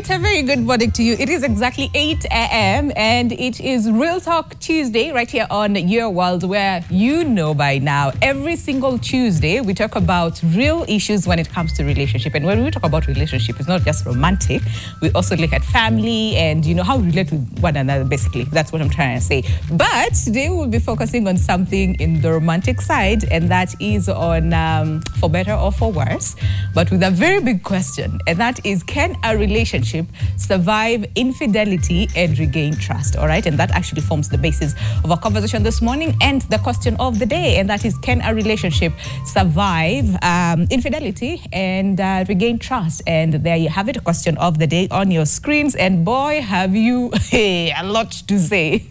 right, a very good morning to you. It is exactly 8 a.m. and it is Real Talk Tuesday right here on Your World, where you know by now, every single Tuesday, we talk about real issues when it comes to relationship. And when we talk about relationship, it's not just romantic. We also look at family and, you know, how we relate with one another, basically. That's what I'm trying to say. But today we'll be focusing on something in the romantic side, and that is on for better or for worse, but with a very big question, and that is, can a relationship survive infidelity and regain trust? All right, and that actually forms the basis of our conversation this morning and the question of the day, and that is, can a relationship survive infidelity and regain trust? And there you have it, a question of the day on your screens, and boy, have you a lot to say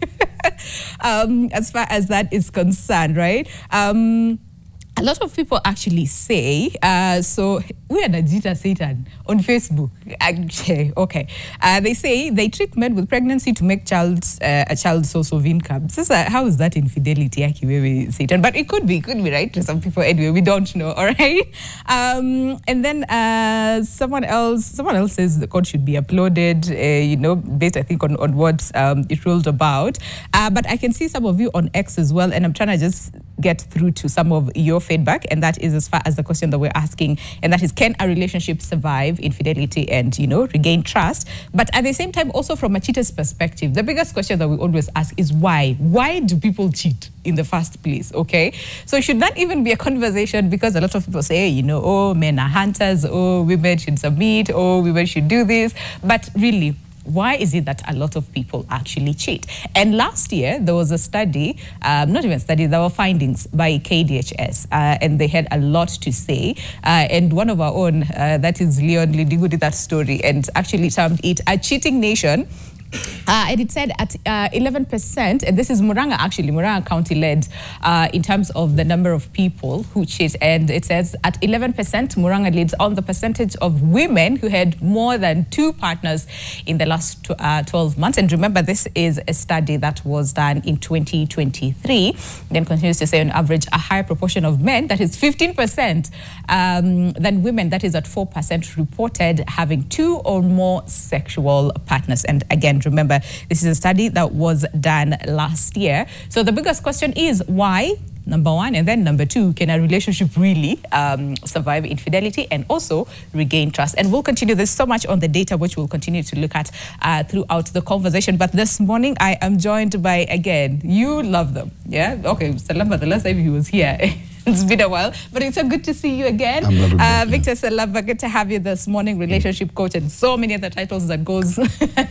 as far as that is concerned, right? A lot of people actually say, so we are Najita Satan on Facebook. Okay. They say they treat men with pregnancy to make a child's source of income. So how is that infidelity, Satan? But it could be, right? To some people, anyway, we don't know, all right? And then someone else says the court should be applauded, you know, based, I think, on what it ruled about. But I can see some of you on X as well, and I'm trying to just get through to some of your feedback, and that is as far as the question that we're asking, and that is, can a relationship survive infidelity and, you know, regain trust? But at the same time, also from a cheater's perspective, the biggest question that we always ask is why? Why do people cheat in the first place? Okay, so should that even be a conversation? Because a lot of people say, you know, oh, men are hunters, oh, women should submit, oh, women should do this. But really, why is it that a lot of people actually cheat? And last year, there was a study, not even a study, there were findings by KDHS, and they had a lot to say. And one of our own, that is Leon Lidigu, did that story and actually termed it a cheating nation. And it said at 11%, and this is Murang'a County led in terms of the number of people who cheat. And it says at 11%, Murang'a leads on the percentage of women who had more than 2 partners in the last 12 months. And remember, this is a study that was done in 2023. Then continues to say, on average, a higher proportion of men, that is 15%, than women, that is at 4%, reported having 2 or more sexual partners. And again, remember, this is a study that was done last year. So the biggest question is why? Number one, and then number two, can a relationship really survive infidelity and also regain trust? And we'll continue. There's so much on the data which we'll continue to look at throughout the conversation. But this morning, I am joined by, again, you love them, yeah? Okay, Salamba, the last time he was here, it's been a while, but it's so good to see you again. Victor Salamba, good to have you this morning, relationship coach, and so many other titles that goes,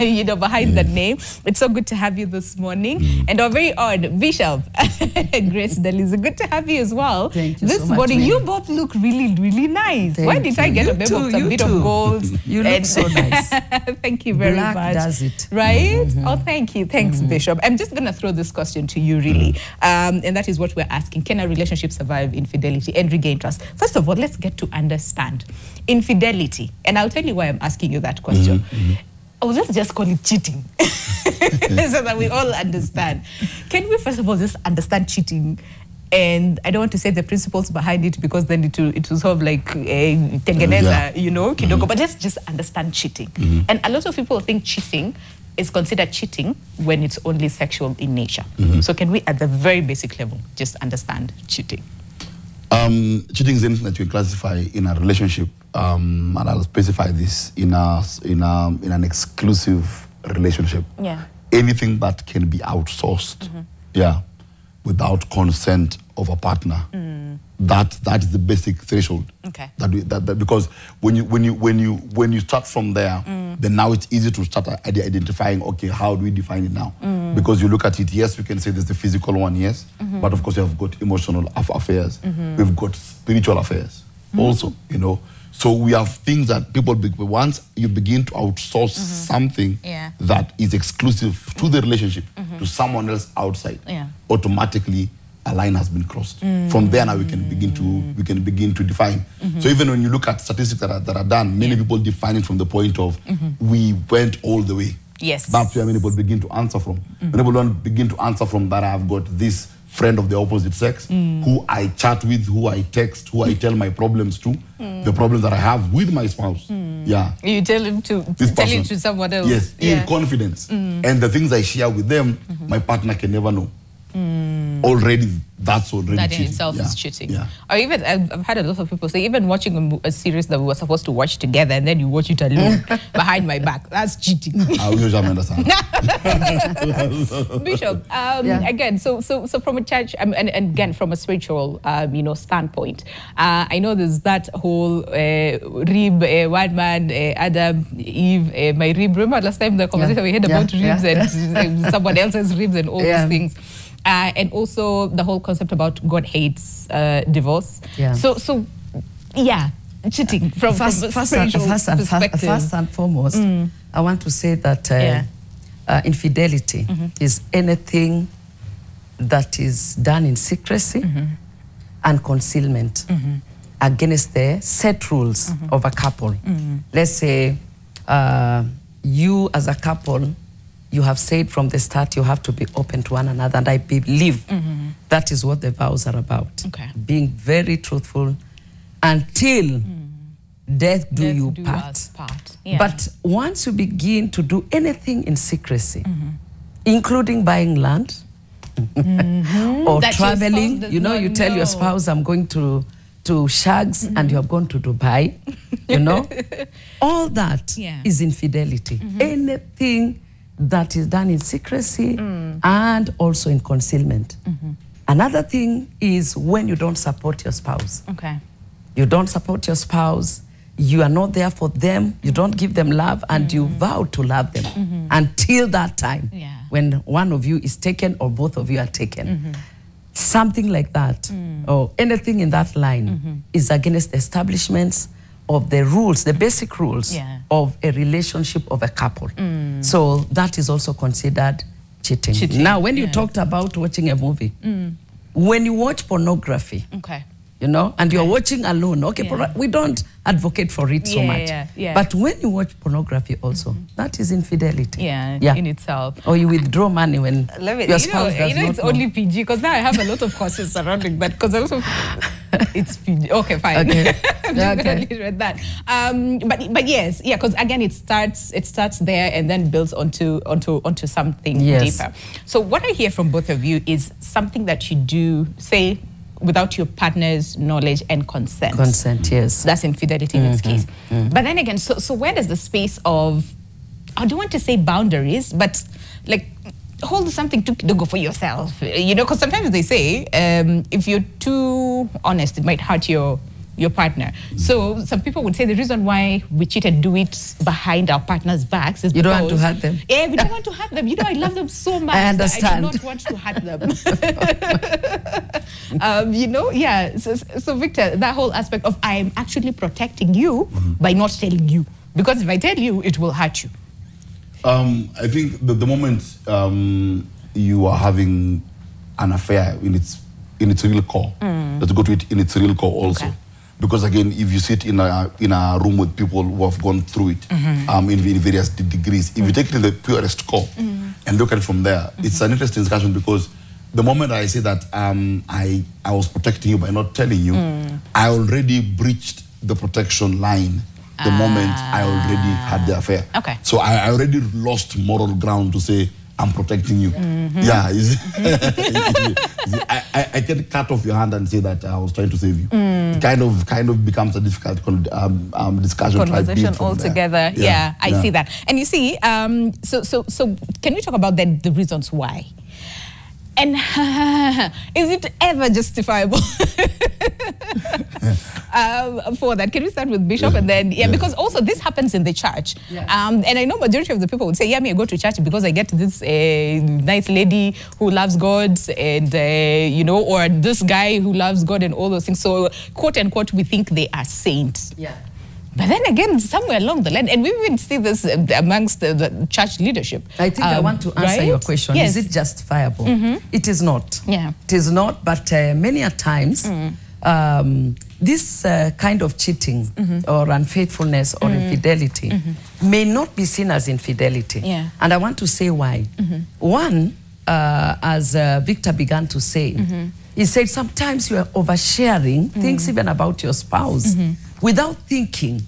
you know, behind the name. It's so good to have you this morning. And our very own Bishop, Grace Deliza, good to have you as well. Thank you this so much, morning. You both look really, really nice. Why did I get a bit of gold? You look so nice. Thank you very much. Black does it. Right? Oh, thank you. Thanks, Bishop. I'm just going to throw this question to you, really. And that is what we're asking. Can a relationship survive infidelity and regain trust? First of all, let's get to understand infidelity. And I'll tell you why I'm asking you that question. Oh, let's just call it cheating so that we all understand. Can we first of all just understand cheating? And I don't want to say the principles behind it, because then it will sort of like tengeneza, you know, kidogo. But let's just understand cheating. And a lot of people think cheating is considered cheating when it's only sexual in nature. So can we, at the very basic level, just understand cheating? Cheating is anything that you classify in a relationship, and I'll specify this in an exclusive relationship. Yeah. Anything that can be outsourced, yeah, without consent of a partner. That is the basic threshold. Okay. That because when you start from there, then now it's easy to start identifying. Okay, how do we define it now? Because you look at it. Yes, we can say there's the physical one. Yes, but of course you have got emotional affairs. We've got spiritual affairs also. You know, so we have things that people once you begin to outsource something that is exclusive to the relationship to someone else outside, automatically a line has been crossed. From there now we can begin to define. So even when you look at statistics that are done, many people define it from the point of we went all the way. Yes. That's where many people begin to answer from. When people don't begin to answer from that, I've got this friend of the opposite sex, who I chat with, who I text, who I tell my problems to, the problems that I have with my spouse. Yeah. You tell him to tell it to someone else. Yes, in confidence. And the things I share with them, my partner can never know. Already, that's already that cheating. in itself is cheating. Yeah. Or even, I've had a lot of people say, even watching a series that we were supposed to watch together and then you watch it alone behind my back, that's cheating. I will usually understand. Bishop, again, so from a church, and again, from a spiritual, standpoint, I know there's that whole rib, one man, Adam, Eve, my rib. Remember last time the conversation we had about ribs and someone else's ribs and all those things. And also the whole concept about God hates divorce. Yeah. So cheating from spiritual perspective. First and foremost, I want to say that infidelity is anything that is done in secrecy and concealment against the set rules of a couple. Let's say you as a couple, you have said from the start you have to be open to one another, and I believe that is what the vows are about. Okay. Being very truthful until death do you part. Yeah. But once you begin to do anything in secrecy, including buying land or that traveling, you tell your spouse, I'm going to Shags and you have gone to Dubai, all that is infidelity. Anything that is done in secrecy and also in concealment. Another thing is when you don't support your spouse. Okay. You don't support your spouse, you are not there for them, you don't give them love, and you vow to love them until that time when one of you is taken or both of you are taken. Something like that, or anything in that line is against the establishments of the rules, the basic rules of a relationship of a couple. So that is also considered cheating. Now, when you talked about watching a movie, when you watch pornography, and you're watching alone, we don't advocate for it so much. But when you watch pornography also, that is infidelity. In itself. Or you withdraw money when your spouse does not it's only PG, because now I have a lot of questions surrounding that, because also it's PG. Okay, fine. Okay. Read that. But yes, because again it starts there and then builds onto something deeper. So what I hear from both of you is something that you do, say, without your partner's knowledge and consent. Consent, yes. That's infidelity in its case. But then again, so where does the space of, I don't want to say boundaries, but like hold something to go for yourself, because sometimes they say if you're too honest, it might hurt your partner. So some people would say the reason why we cheat and do it behind our partner's backs is you don't want to hurt them. Yeah, we don't want to hurt them. I love them so much. I understand. I do not want to hurt them. So Victor, that whole aspect of I'm actually protecting you by not telling you, because if I tell you, it will hurt you. I think the moment you are having an affair in its real core, let's go to it in its real core also. Okay. Because again, if you sit in a room with people who have gone through it in various degrees, if you take it in the purest core and look at it from there, it's an interesting discussion, because the moment I say that I was protecting you by not telling you, I already breached the protection line the moment I already had the affair. Okay. So I already lost moral ground to say, I'm protecting you. Yeah, I can cut off your hand and say that I was trying to save you. It kind of becomes a difficult discussion. Conversation altogether. Yeah, I see that. And you see, so can we talk about the reasons why? And is it ever justifiable for that? Can we start with Bishop and then, because also this happens in the church. And I know majority of the people would say, I go to church because I get this nice lady who loves God and, or this guy who loves God and all those things. So, quote unquote, we think they are saints. But then again, somewhere along the line, and we even see this amongst the church leadership. I think I want to answer your question. Yes. Is it justifiable? It is not. It is not, but many a times, this kind of cheating or unfaithfulness or infidelity may not be seen as infidelity. And I want to say why. One, as Victor began to say, he said sometimes you are oversharing things even about your spouse without thinking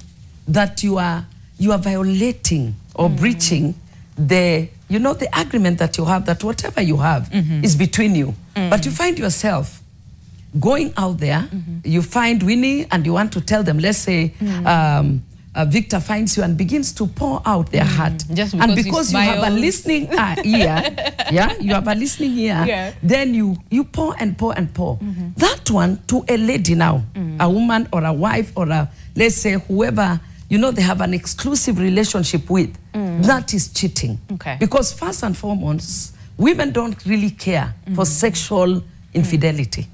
that you are violating or breaching the agreement that you have, that whatever you have is between you. But you find yourself going out there, you find Winnie and you want to tell them, let's say Victor finds you and begins to pour out their heart. And because you have a listening ear, you have a listening ear, then you pour and pour and pour. That one to a lady now, a woman or a wife or let's say whoever, they have an exclusive relationship with, that is cheating. Because first and foremost, women don't really care for sexual infidelity.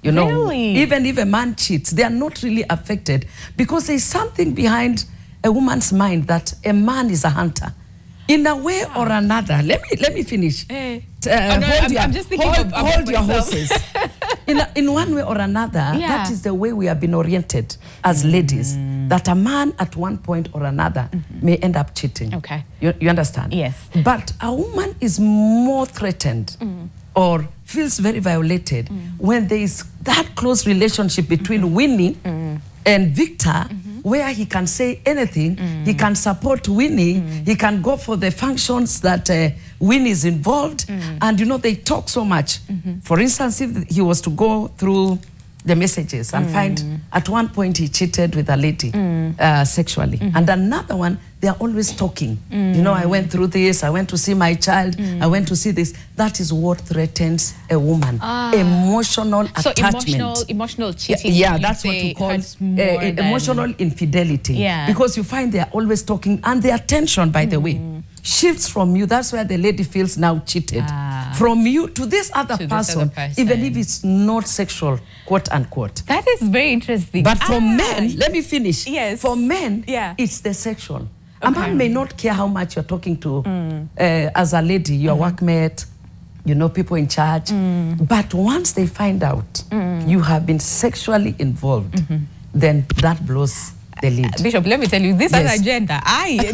Even if a man cheats, they are not really affected because there's something behind a woman's mind that a man is a hunter. In a way or another, let me finish. I'm just thinking hold your horses. In one way or another, that is the way we have been oriented as ladies, that a man at one point or another may end up cheating. You understand? Yes. But a woman is more threatened or feels very violated when there is that close relationship between Winnie and Victor, where he can say anything, he can support Winnie, he can go for the functions that Winnie is involved, and they talk so much. For instance, if he was to go through the messages and find at one point he cheated with a lady sexually, and another one, they are always talking. I went through this, I went to see my child, I went to see this. That is what threatens a woman. Emotional attachment. So emotional cheating. Yeah, that's what you call emotional infidelity. Because you find they are always talking, and their attention, by the way, shifts from you. That's where the lady feels now cheated. From you to this other person, even if it's not sexual, quote unquote. That is very interesting. But for men, let me finish. Yes. For men, it's the sexual. A man may not care how much you're talking to as a lady, your workmate, people in charge. But once they find out you have been sexually involved, then that blows the lead. Bishop, let me tell you, this other agenda,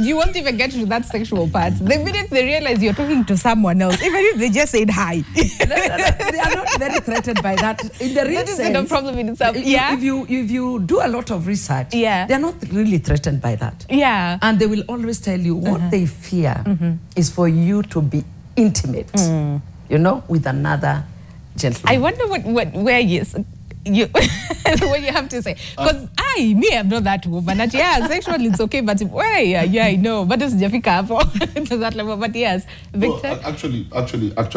you won't even get to that sexual part. The minute they realize you're talking to someone else, even if they just said hi. They are not very threatened by that. In the real sense, that is no problem in itself. If you do a lot of research, they're not really threatened by that. And they will always tell you what they fear is for you to be intimate, with another gentleman. I wonder where what you have to say, because I'm not that woman. That sexually it's okay, but I know, but it's Jeffika to that level. But yes, Victor. Well, actually,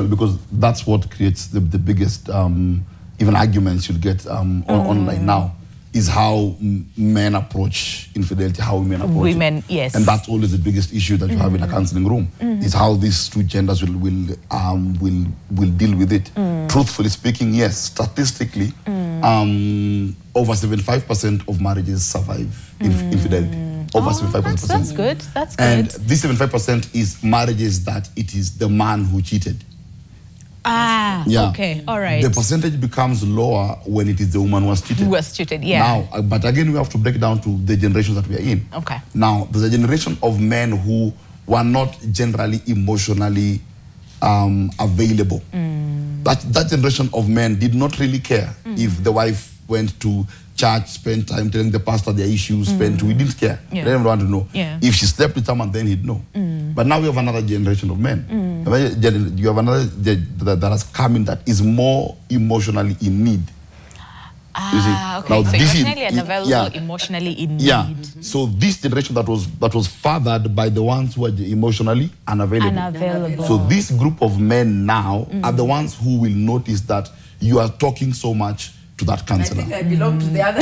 because that's what creates the biggest even arguments you'll get online now, is how men approach infidelity, how women approach women. It. Yes, and that's always the biggest issue that you have in a counseling room, is how these two genders will deal with it. Truthfully speaking, yes, statistically, over 75% of marriages survive infidelity. Over 75%. That's good. That's good. And this 75% is marriages that it is the man who cheated. Okay, all right. The percentage becomes lower when it is the woman who was cheated. Who was cheated, yeah. Now, but again, we have to break it down to the generations that we are in. Okay. Now, there's a generation of men who were not generally emotionally available. That generation of men did not really care if the wife went to church, spent time telling the pastor their issues, we didn't care. They didn't want to know. If she slept with someone, then he'd know. But now we have another generation of men. You have another that has come in that is more emotionally in need. Okay. Now, so emotionally unavailable, emotionally in need. So this generation that was fathered by the ones who are emotionally unavailable. So this group of men now are the ones who will notice that you are talking so much to that counselor. I think I belong to the other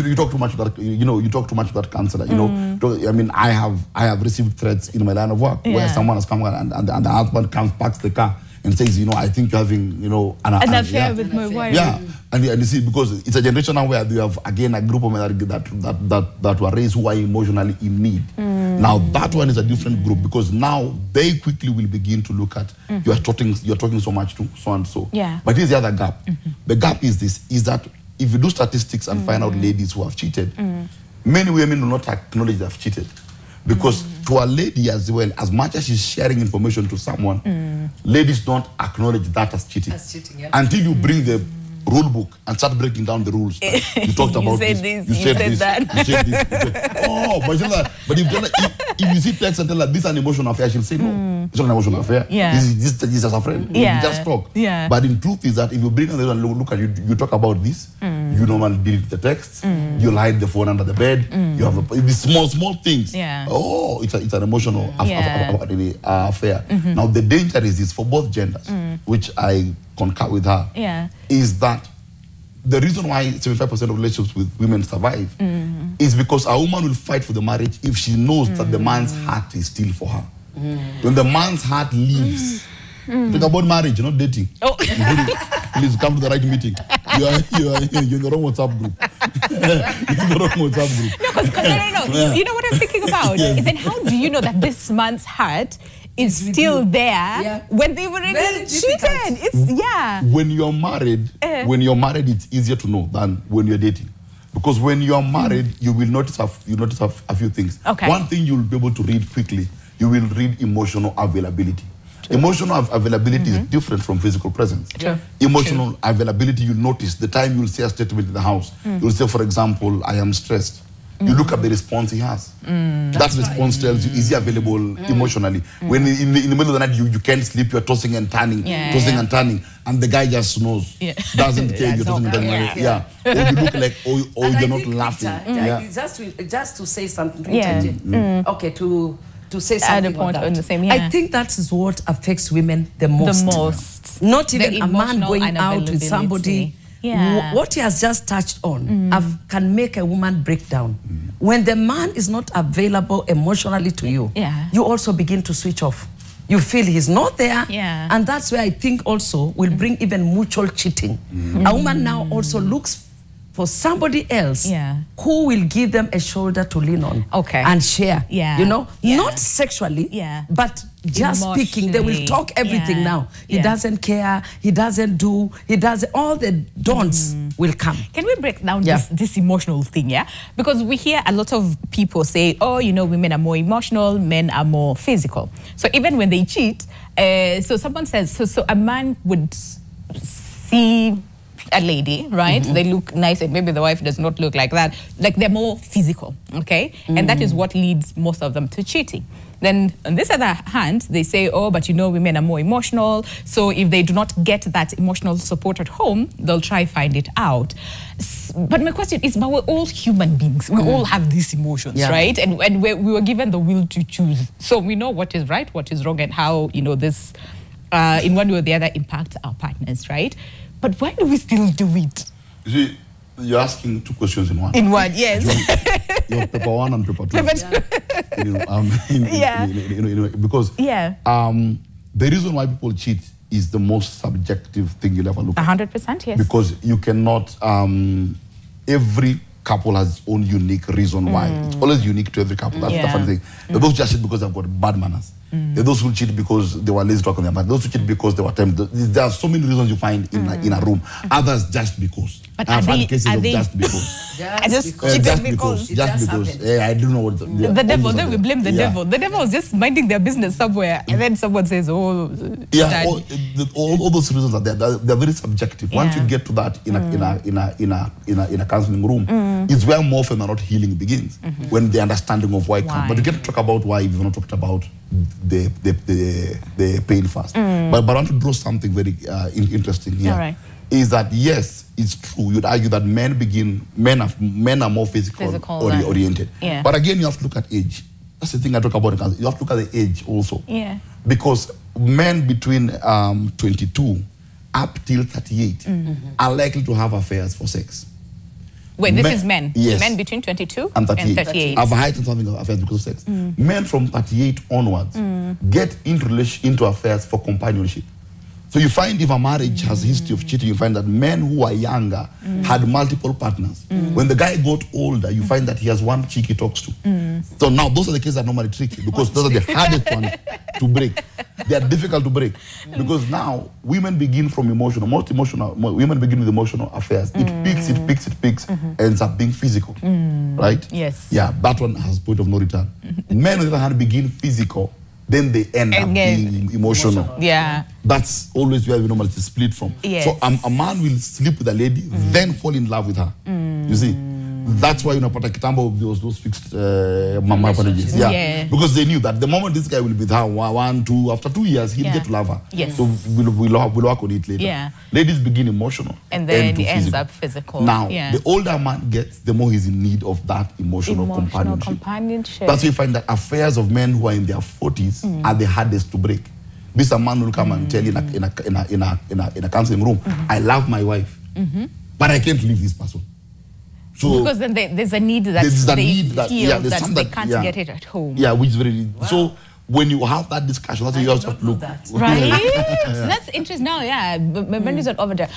you talk too much to that. You talk too much to that counselor. I mean, I have received threats in my line of work where someone has come and the husband comes, parks the car, and says, I think you're having, an affair with my wife. Yeah, and you see, because it's a generation now where you have again a group of men that were raised who are emotionally in need. Now that one is a different group, because now they quickly will begin to look at you're talking so much to so and so. But here's the other gap. The gap is this: is that if you do statistics and find out ladies who have cheated, many women will not acknowledge they have cheated. Because to a lady as well, as much as she's sharing information to someone, ladies don't acknowledge that as cheating. Until you bring the rule book and start breaking down the rules. You talked about this. You said this. That. You said this. Oh, but if you see text and tell her this is an emotional affair, she'll say no. It's not an emotional affair. Yeah. This is a friend. Yeah. You just talk. Yeah. But in truth is that if you bring her and look at you talk about this, you normally delete the text, you'll hide the phone under the bed, you have these small things. Yeah. Oh, it's an emotional affair. Now the danger is this for both genders, which I concur with her, is that the reason why 75% of relationships with women survive is because a woman will fight for the marriage if she knows that the man's heart is still for her. When the man's heart leaves, think about marriage, not dating. Oh. Please come to the right meeting. You're in the wrong WhatsApp group. You're in the wrong WhatsApp group. No. Yeah. You know what I'm thinking about? Yes. Then how do you know that this man's heart is still there when they were already cheated? When you're married, it's easier to know than when you're dating. Because when you're married, you will notice a few things. Okay. One thing you'll be able to read quickly, you will read emotional availability. True. Emotional availability is different from physical presence. True. Emotional availability, you notice the time you'll say a statement in the house. You'll say, for example, I am stressed. You look at the response he has. That response tells you, is he available emotionally? When in the middle of the night, you can't sleep, you're tossing and turning, and the guy just knows, doesn't care, you're tossing and turning. Or you look like, or you're not laughing. Just to say something, okay, to say something on the same, I think that is what affects women the most. Not even a man going out with somebody. What he has just touched on can make a woman break down. When the man is not available emotionally to you, you also begin to switch off. You feel he's not there, and that's where I think also will bring even mutual cheating. A woman now also looks for somebody else who will give them a shoulder to lean on and share, you know, not sexually, but just speaking. They will talk everything now. He doesn't care, he doesn't do, he does, all the don'ts will come. Can we break down this emotional thing, Because we hear a lot of people say, oh, you know, women are more emotional, men are more physical. So even when they cheat, so someone says, so a man would see a lady, right? They look nice, and maybe the wife does not look like that. Like they're more physical, okay? And that is what leads most of them to cheating. Then on this other hand, they say, oh, but you know, women are more emotional. So if they do not get that emotional support at home, they'll try find it out. But my question is, but we're all human beings. We all have these emotions, right? And we were given the will to choose. So we know what is right, what is wrong, and how, you know, this, in one way or the other, impacts our partners, right? But why do we still do it? You see, you're asking two questions in one. In one, yes. You have paper one and paper two. Because the reason why people cheat is the most subjective thing you'll ever look at. 100%, yes. Because you cannot, every couple has its own unique reason why. It's always unique to every couple. That's the funny thing. Those just cheat because they've got bad manners. There are those who cheat because they were lazy to talk on their mind. Those who cheat because they were tempted. There are so many reasons you find in a room. Others just because. But I've had cases of just because. just because. Yeah, I don't know what the devil. Then we blame the devil. The devil is just minding their business somewhere, and then someone says, "Oh, all those reasons are there. They're very subjective. Once you get to that in a counseling room, it's where more often than not healing begins. When the understanding of why comes. But you get to talk about why we've not talked about the pain first. But I want to draw something very interesting here. Right. Is that yes, it's true. You'd argue that men are more physical oriented. But again, you have to look at age. That's the thing I talk about. You have to look at the age also. Because men between 22 up till 38 are likely to have affairs for sex. Wait, this is men? Yes. Men between 22 and 38. Have heightened something of affairs because of sex. Men from 38 onwards get into affairs for companionship. So you find if a marriage has a history of cheating, you find that men who are younger had multiple partners. When the guy got older, you find that he has one chick he talks to. So now those are the cases that are normally tricky because those are the hardest ones to break. they are difficult to break. Because now, women begin from emotional. Women begin with emotional affairs. It peaks, ends up being physical. Right? Yes. Yeah, that one has point of no return. Men, on the other hand, begin physical, then they end up being emotional. Yeah. That's always where we normally split from. Yes. So a man will sleep with a lady, then fall in love with her. You see? That's why, Pata Kitambo, there was those fixed mama apologies. Yeah. Because they knew that the moment this guy will be with her, 1, 2, after 2 years, he'll get to love her. Yes. So we'll work on it later. Yeah. Ladies begin emotional. And then it ends up physical. Now, the older a man gets, the more he's in need of that emotional companionship. That's why you find that affairs of men who are in their 40s are the hardest to break. This a man will come and tell you in a counseling room, I love my wife, but I can't leave this person. So because then there's a need that they can't get it at home. Yeah, which is very... Wow. So when you have that discussion, that's when you also look... Right? So that's interesting. Now, my mind is not over there.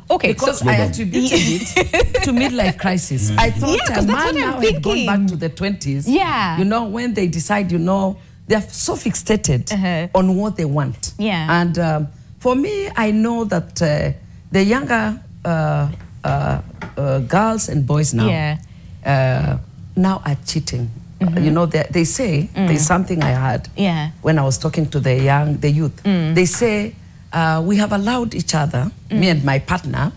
Okay, because I attributed it to midlife crisis. I thought a man now had gone back to the 20s. Yeah. You know, when they decide, you know, they're so fixated on what they want. Yeah. And for me, I know that the younger girls and boys now, now are cheating. You know, they say, there's something I heard when I was talking to the youth. They say, we have allowed each other, me and my partner,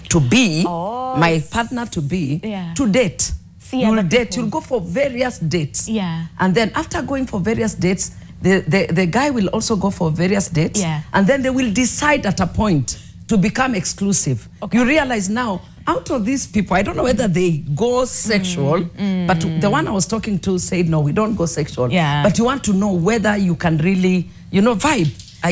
to be, my partner to be, to date. You'll date, you'll go for various dates. And then after going for various dates, the guy will also go for various dates. And then they will decide at a point to become exclusive. You realize now, out of these people, I don't know whether they go sexual, but the one I was talking to said, no, we don't go sexual. But you want to know whether you can really, you know, vibe. Are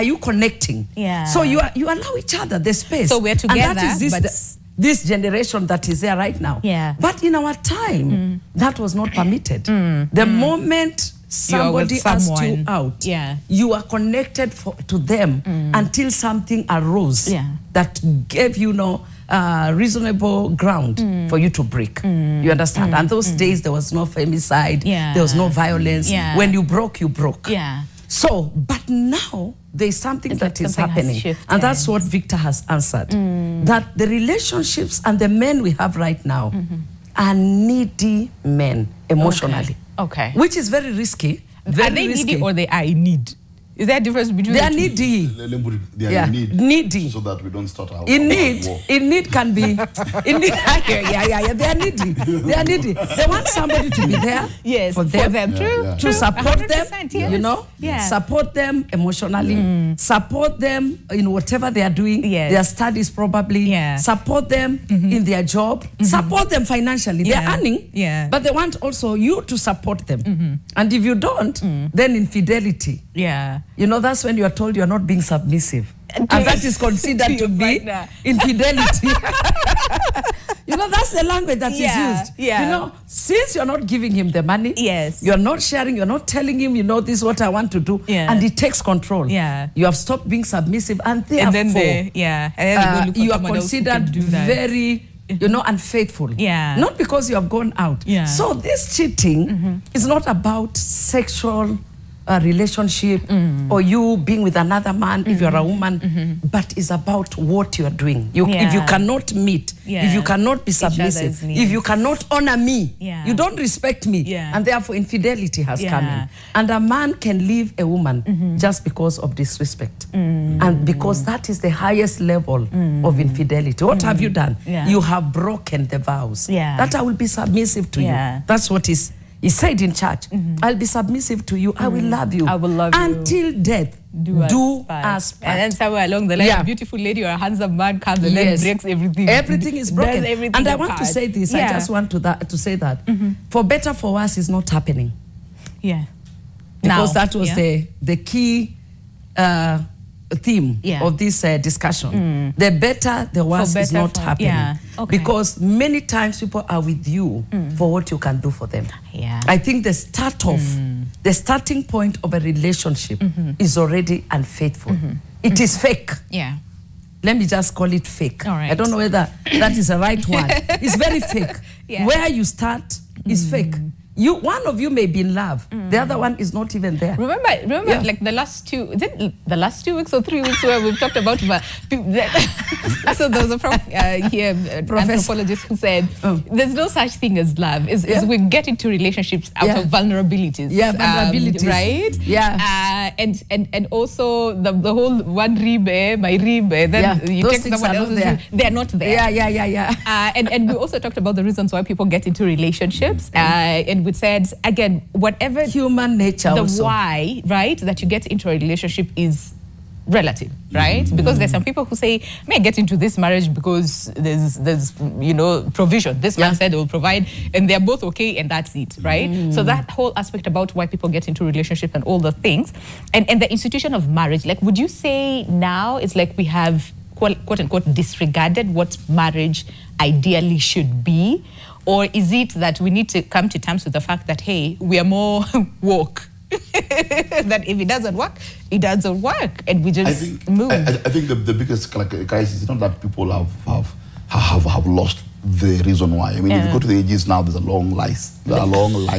you connecting? So you allow each other the space. So we're together. And that is this generation that is there right now. But in our time, that was not permitted. The moment somebody asked you out, you are connected to them until something arose that gave you reasonable ground for you to break. You understand? And those days there was no femicide, there was no violence. When you broke, you broke. So, but now there's something that is happening. And that's what Victor has answered. That the relationships and the men we have right now are needy men emotionally. Which is very risky. Very are they risky. needy or they are in need? Is there a difference between they are needy? They are in need. Needy. So that we don't start our in need can be. In need, they are needy. They are needy. They want somebody to be there for them to support them, you know, support them emotionally, support them in whatever they are doing, their studies probably, support them in their job, support them financially. They are earning, but they want also you to support them. And if you don't, then infidelity. You know, that's when you are told you are not being submissive. And that is considered to be infidelity. You know, that's the language that is used. You know, since you're not giving him the money, you're not sharing, you're not telling him, you know, this is what I want to do, and he takes control. You have stopped being submissive, and therefore, you are considered very, you know, unfaithful. Not because you have gone out. So this cheating is not about sexual relationship or you being with another man if you're a woman, but it's about what you're doing. If you cannot meet, if you cannot be submissive, if you cannot honor me, you don't respect me, and therefore infidelity has come in. And a man can leave a woman just because of disrespect, and because that is the highest level of infidelity. What have you done? You have broken the vows that I will be submissive to you. That's what is. He said in church, I'll be submissive to you. I will love you. I will love you. Until death do us part. And then somewhere along the line, a beautiful lady or a handsome man comes and then breaks everything. Everything is broken. Everything and I want to say this. I just want to say that. For better, for worse is not happening. Because that was the key theme of this discussion. The better, the worse is not happening. Because many times people are with you for what you can do for them. I think the starting point of a relationship is already unfaithful. It is fake. Let me just call it fake. I don't know whether that is the right word. It's very fake. Where you start is fake. one of you may be in love, the other one is not even there. Remember, like the last 2, is it the last 2 weeks or 3 weeks where we've talked about so there was a anthropologist who said there's no such thing as love. Is we get into relationships out of vulnerabilities. Yeah, vulnerabilities. Right? Yeah. And also the whole one ribe, my ribe, then you take someone else's, they're not there. Yeah. And we also talked about the reasons why people get into relationships. And we said, again, whatever human nature, the why, right, that you get into a relationship is relative, right? Because there's some people who say, may I get into this marriage because there's provision. This man said he will provide, and they're both okay, and that's it, right? So that whole aspect about why people get into relationship and all the things, and the institution of marriage, like, would you say now it's like we have quote unquote disregarded what marriage ideally should be? Or is it that we need to come to terms with the fact that, hey, we are more woke? That if it doesn't work, it doesn't work, and we just move. I think the biggest crisis is not that people have lost the reason why. I mean, if you go to the ages now, there's a long line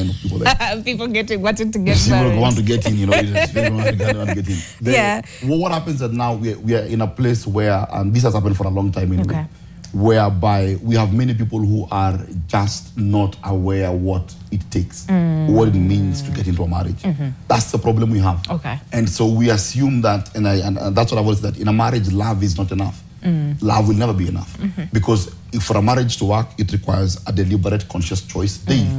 of people there. People wanting to get married. People want to get in, people want to get in. What happens is that now we are in a place where, and this has happened for a long time anyway, whereby we have many people who are just not aware what it takes, what it means to get into a marriage. That's the problem we have. And so we assume that, and that's what I was, that in a marriage, love is not enough. Love will never be enough. Because if for a marriage to work, it requires a deliberate, conscious choice daily.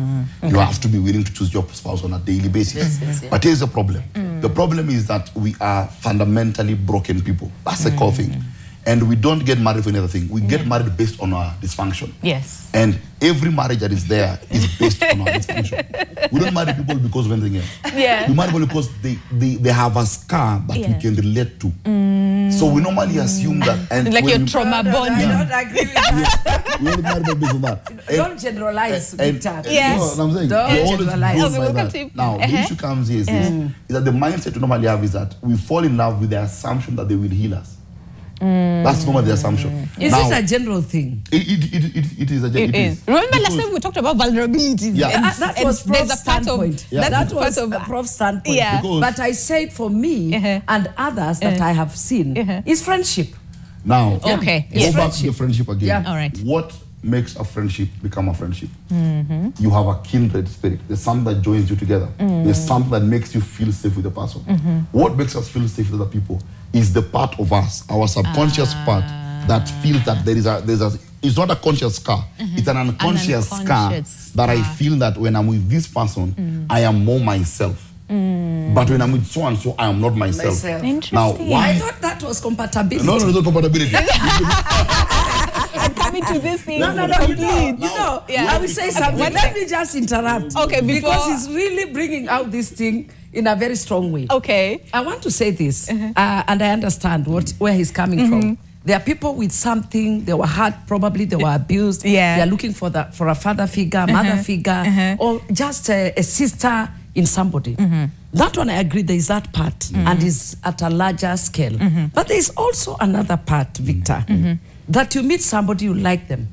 You have to be willing to choose your spouse on a daily basis. But here's the problem. The problem is that we are fundamentally broken people. That's the core thing. And we don't get married for any other thing. We get married based on our dysfunction. Yes. And every marriage that is there is based on our dysfunction. We don't marry people because of anything else. Yeah. We marry people because they have a scar that we can relate to. So we normally assume that. And like your trauma bond. I don't agree with that. We only marry people based on that. Don't generalize, Victor. Yes. You know what I'm saying? Don't generalize. Now, the issue comes here is that the mindset we normally have is that we fall in love with the assumption that they will heal us. That's normally the assumption. Is it a general thing? It is a general thing. Remember last time we talked about vulnerabilities? Yeah. That was Prof's standpoint. That was a Prof's standpoint. Yeah. But I said for me and others that I have seen is friendship. Now, go back to the friendship again. All right. What makes a friendship become a friendship? You have a kindred spirit. There's something that joins you together. There's something that makes you feel safe with the person. What makes us feel safe with other people is the part of us, our subconscious part, that feels that there's a it's not a conscious scar. It's an unconscious scar that I feel that when I'm with this person, I am more myself. But when I'm with so and so, I am not myself. Interesting. Now, why? I thought that was compatibility. No, it's not compatibility. I'm coming to this thing. No. I will say something. Let me just interrupt. Okay, because he's really bringing out this thing in a very strong way. Okay. I want to say this, and I understand where he's coming from. There are people with something, they were hurt, probably they were abused. They are looking for a father figure, mother figure, or just a sister in somebody. That one I agree, there is that part, and is at a larger scale. But there is also another part, Victor, that you meet somebody, you like them.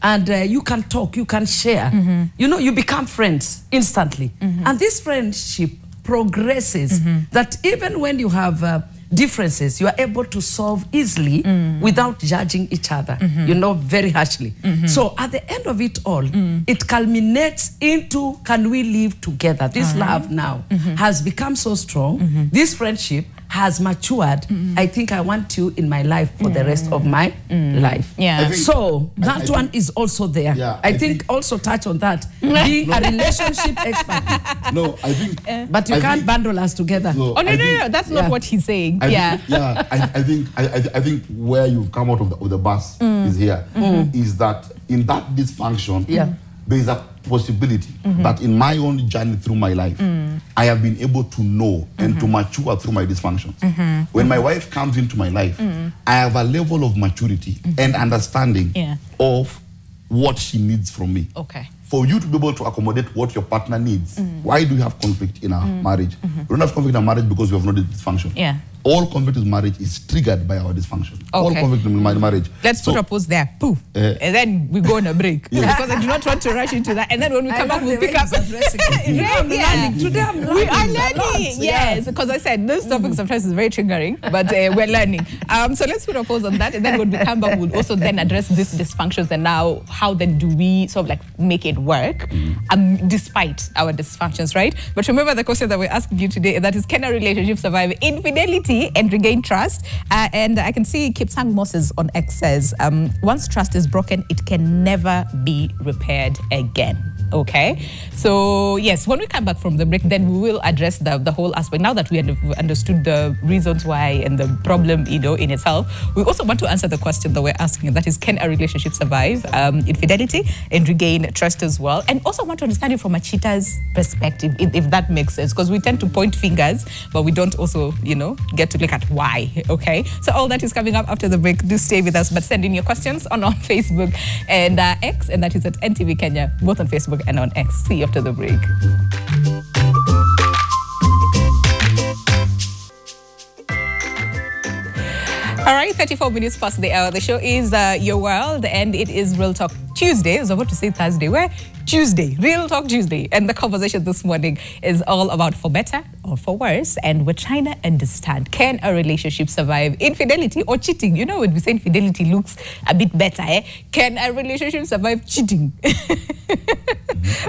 And you can talk, you can share. You become friends instantly. And this friendship progresses, that even when you have differences, you are able to solve easily without judging each other, very harshly. So at the end of it all, it culminates into, can we live together? This love now has become so strong. This friendship has matured. I think I want you in my life for the rest of my life. So that one is also there. I think also touch on that. Being a relationship expert. No, I think. But you can't bundle us together. No, that's not what he's saying. I think where you've come out of the bus is here. Is that in that dysfunction, there is a possibility that in my own journey through my life, I have been able to know and to mature through my dysfunctions. When my wife comes into my life, I have a level of maturity and understanding of what she needs from me. For you to be able to accommodate what your partner needs, why do you have conflict in a marriage? You don't have conflict in a marriage because you have not dysfunction. all conflict in marriage is triggered by our dysfunction. Okay. All conflict in marriage. Let's put a pause there. Pooh. And then we go on a break. Because I do not want to rush into that. And then when we come back, we'll pick up. Today I'm learning. Yes, because I said this topic sometimes is very triggering, but we're learning. So let's put a pause on that. And then when we come back, we'll also then address these dysfunctions. And now, how then do we sort of like make it work despite our dysfunctions, right? But remember the question that we're asking you today, that is, can a relationship survive infidelity and regain trust? And I can see Kipsang Moses on X says, once trust is broken, it can never be repaired again. Okay, so yes, when we come back from the break, then we will address the whole aspect. Now that we understood the reasons why and the problem, in itself, we also want to answer the question that we're asking, and that is, can a relationship survive infidelity and regain trust as well? And also want to understand it from a cheater's perspective, if that makes sense, because we tend to point fingers, but we don't also, get to look at why. Okay, so all that is coming up after the break. Do stay with us, but send in your questions on Facebook and X, and that is at NTV Kenya, both on Facebook and on X. See you after the break. All right, 34 minutes past the hour. The show is Your World, and it is Real Talk Tuesday. I was about to say Thursday. Where? Tuesday. Real Talk Tuesday. And the conversation this morning is all about for better or for worse. And we're trying to understand, can a relationship survive infidelity or cheating? When we say infidelity looks a bit better, can a relationship survive cheating?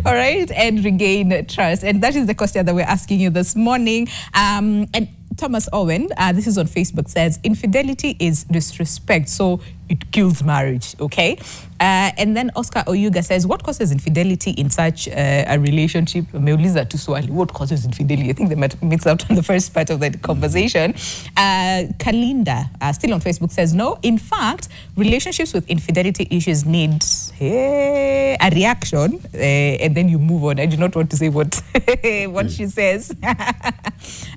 All right, and regain trust. And that is the question that we're asking you this morning. And Thomas Owen, this is on Facebook, says, infidelity is disrespect, so it kills marriage, okay? And then Oscar Oyuga says, what causes infidelity in such a relationship? Meuliza Tuswali, what causes infidelity? I think they might mix out on the first part of the conversation. Kalinda, still on Facebook, says, no, in fact, relationships with infidelity issues need a reaction, and then you move on. I do not want to say what she says.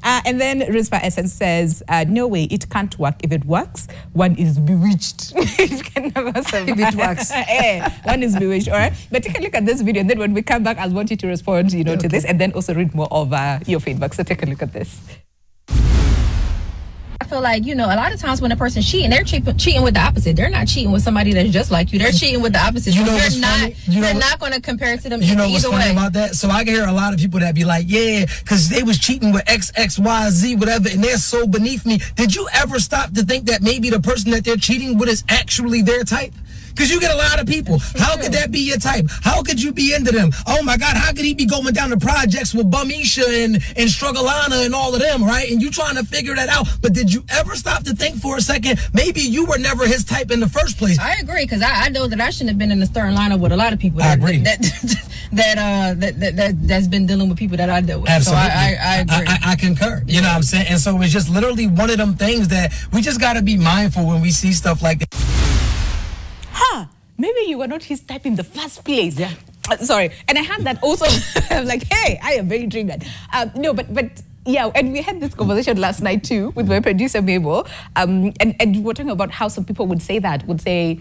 And then Rizpa Essence says, no way, it can't work. If it works, one is bewitched. It can never survive. If it works. One is bewitched, all right? But take a look at this video, and then when we come back, I want you to respond, to this, and then also read more of your feedback. So take a look at this. I feel like, a lot of times when a person's cheating, they're cheating with the opposite. They're not cheating with somebody that's just like you. They're cheating with the opposite. You're not going to compare it to them either way. You know what's funny about that? So I can hear a lot of people that be like, yeah, because they was cheating with X, X, Y, Z, whatever, and they're so beneath me. Did you ever stop to think that maybe the person that they're cheating with is actually their type? Because you get a lot of people. How could that be your type? How could you be into them? Oh my God, how could he be going down the projects with Bumisha and Strugglana and all of them, right? And you trying to figure that out. But did you ever stop to think for a second, maybe you were never his type in the first place? I agree, because I know that I shouldn't have been in the starting lineup with a lot of people. I agree. That's been dealing with people that I dealt with. Absolutely. So I agree. I concur. You know what I'm saying? And so it's just literally one of them things that we just got to be mindful when we see stuff like that. Maybe you were not his type in the first place. Yeah. Sorry. And I had that also. I'm like, hey, I am very triggered. No, but yeah, and we had this conversation last night too with my producer Mabel. And we're talking about how some people would say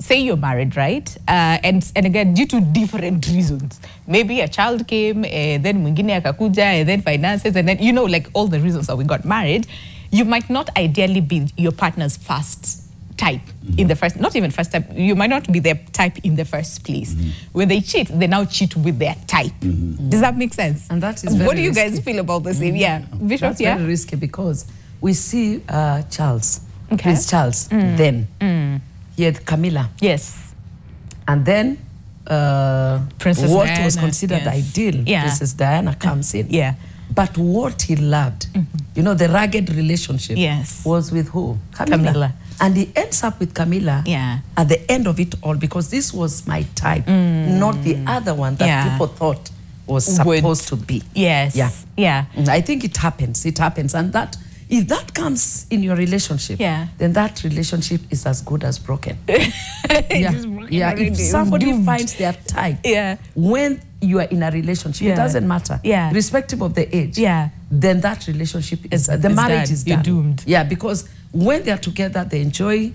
you're married, right? And again, due to different reasons. Maybe a child came, then mwingine akakuja, and then finances, and then, like all the reasons that we got married. You might not ideally be your partner's first type in the first, not even first type, you might not be their type in the first place. When they cheat, they now cheat with their type. Does that make sense? And that is what do you guys feel about this? Yeah, Bishop, that's very risky, because we see Charles, Prince Charles, then he had Camilla. Yes. And then Princess what Diana, was considered ideal, Princess Diana comes in. Yeah. But what he loved, the rugged relationship, was with who? Camilla. And he ends up with Camilla at the end of it all, because this was my type, not the other one that people thought was supposed to be. Yes. Yeah. I think it happens. It happens. And that, if that comes in your relationship, then that relationship is as good as broken. If somebody finds their type, when you are in a relationship, it doesn't matter, irrespective of the age, then that relationship is, the marriage is done. You're doomed. Yeah, because when they're together, they enjoy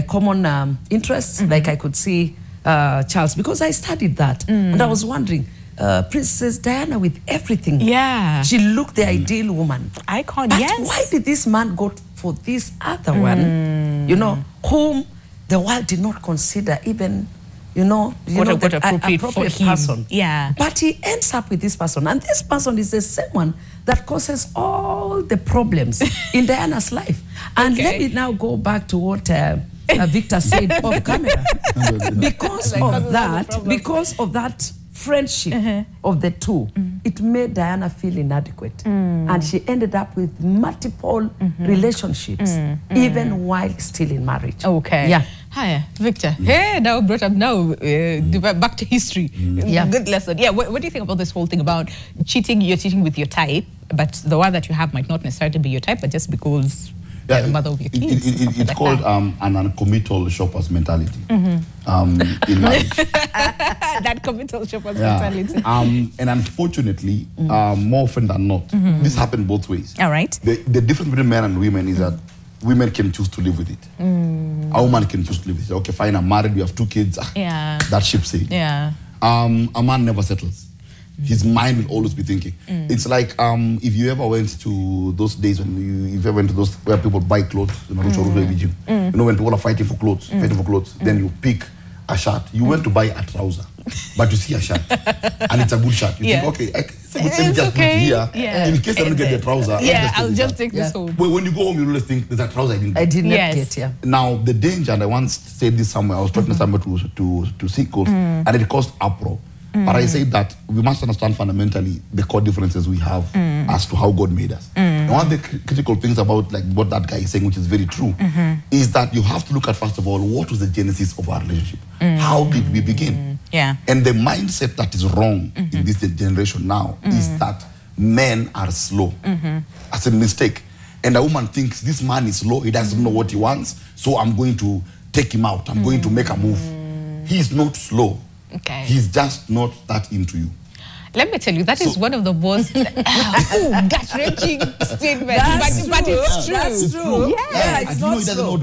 common interests. Like I could see Charles, because I studied that, and I was wondering, Princess Diana with everything. Yeah. She looked the ideal woman. Icon, but yes. why did this man go for this other one, you know, whom the world did not consider even, what appropriate for him. Person. Yeah. But he ends up with this person. And this person is the same one that causes all the problems in Diana's life. And let me now go back to what Victor said off camera. Because of that friendship of the two, it made Diana feel inadequate. And she ended up with multiple relationships, even while still in marriage. Okay. Yeah. Hi, Victor. Hey, now brought up now, back to history. Yeah. Good lesson. Yeah, what do you think about this whole thing about cheating? You're cheating with your type, but the one that you have might not necessarily be your type, but just because you're the mother of your kids. It's called an uncommittal shopper's mentality in marriage. That committal shopper's mentality. And unfortunately, more often than not, this happens both ways. All right. The difference between men and women is that women can choose to live with it. A woman can choose to live with it. Okay, fine, I'm married, we have 2 kids. Yeah. That ship sailed. Yeah. A man never settles. His mind will always be thinking. It's like if you ever went to those days when you ever went to those where people buy clothes, you know, when people are fighting for clothes, then you pick a shirt. You went to buy a trouser, but you see a shirt, and it's a good shirt. You think, okay, let me just put it here. In case I don't get the trouser, I'll just take this home. But when you go home, you always think, there's a trouser I didn't get. Now, the danger, and I once said this somewhere, I was talking to somebody to see clothes, and it caused uproar. But I say that we must understand fundamentally the core differences we have as to how God made us. And one of the critical things about like what that guy is saying, which is very true, is that you have to look at, first of all, what was the genesis of our relationship? How did we begin? And the mindset that is wrong in this generation now is that men are slow. That's a mistake. And a woman thinks this man is slow, he doesn't know what he wants, so I'm going to take him out, I'm going to make a move. He's not slow. Okay. He's just not that into you. Let me tell you, that is one of the most gut-wrenching statements. But it's true. That's true. Yeah, it's not so.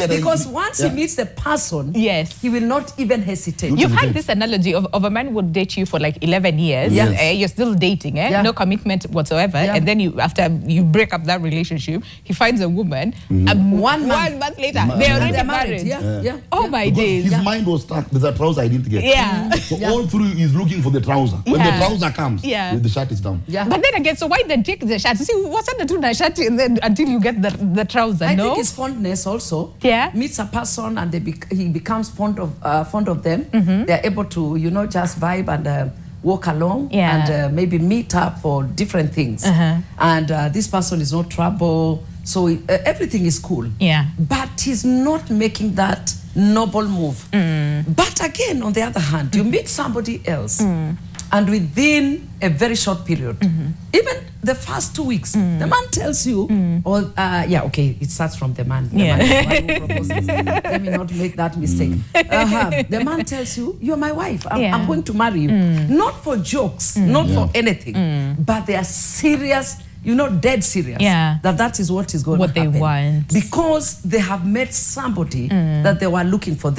Because once he meets the person, he will not even hesitate. You've had this analogy of a man would date you for like 11 years. You're still dating, no commitment whatsoever. And then after you break up that relationship, he finds a woman. 1 month later, they're already married. Oh my days. His mind was stuck. There's a trouser I didn't get. So all through he's looking for the trouser. When the trouser comes, the shirt is down. But then again, so why then take the shirt? See, what's on the shirt and then until you get the trouser? I think it's fondness also. Meets a person and he becomes fond of them. They're able to, just vibe and walk along and maybe meet up for different things. And this person is no trouble. So everything is cool. But he's not making that noble move. But again, on the other hand, you meet somebody else and within a very short period, even the first 2 weeks, the man tells you, it starts from the man. The man is the one who proposes. Let me not make that mistake. The man tells you, you're my wife. I'm going to marry you. Not for jokes, not for anything, but they are serious, dead serious. That is what is going to happen. What they want. Because they have met somebody that they were looking for.